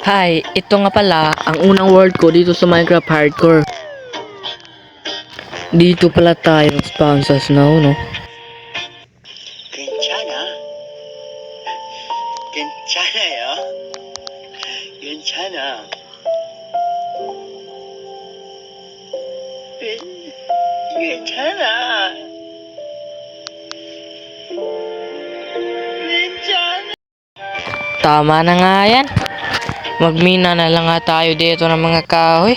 Hi, ito nga pala ang unang world ko dito sa Minecraft Hardcore. Dito pala tayo spawn sa snow, no? 괜찮아. 괜찮아요. 괜찮아. 괜찮아. 괜찮아. Tama na nga yan. Magmina na lang nga tayo dito ng mga kahoy.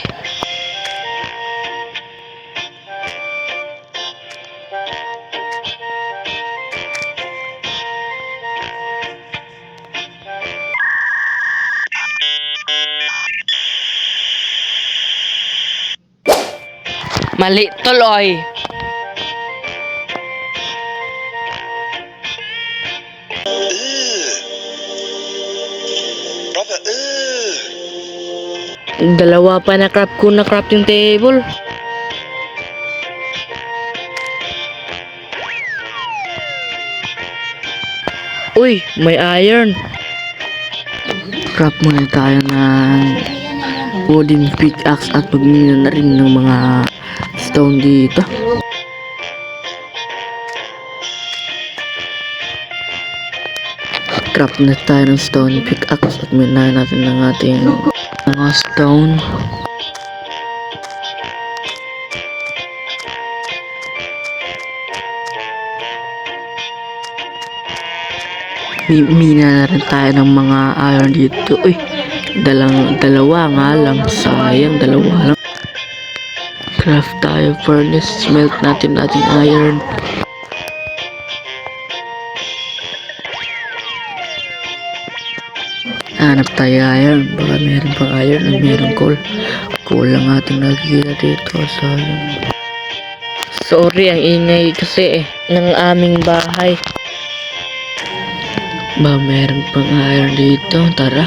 Mali tuloy. Brother, Dalawa pa na craft ko na crafting table. Uy, may iron. Craft muna tayo ng wooden pickaxe at magmina na rin ng mga stone dito. Craft na tayo ng stone pickaxe at minahin natin ng ating mga stone. Mina na rin tayo ng mga iron dito. Uy, dalawa nga lang. Sayang, dalawa lang. Craft tayo furnace. Smelt natin ating iron. Hanap tayo iron. Baka meron pang iron o meron coal. Kulang ating nakikita dito. Sayang. Sorry, ang ingay kasi ng aming bahay. Ba, meron pang iron dito. Tara.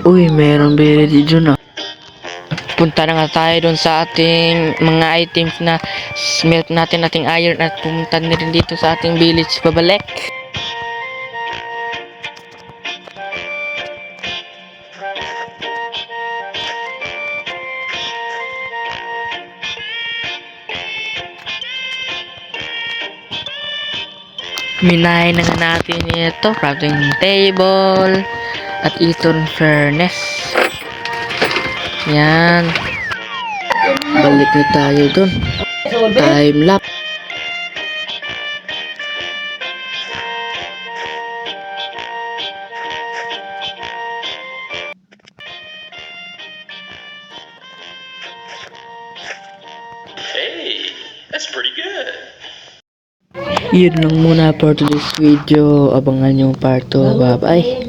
Uy, meron berry dito na. Punta na nga tayo dun sa ating mga items na smelt natin ating iron at pumunta na rin dito sa ating village pabalik. Minahin na nga natin ito, crafting table at ito rin furnace. Yan. Balik na tayo dun. Time lapse. Hey, that's pretty good. Yun lang muna for today's video. Abangan yung part 2. Bye bye.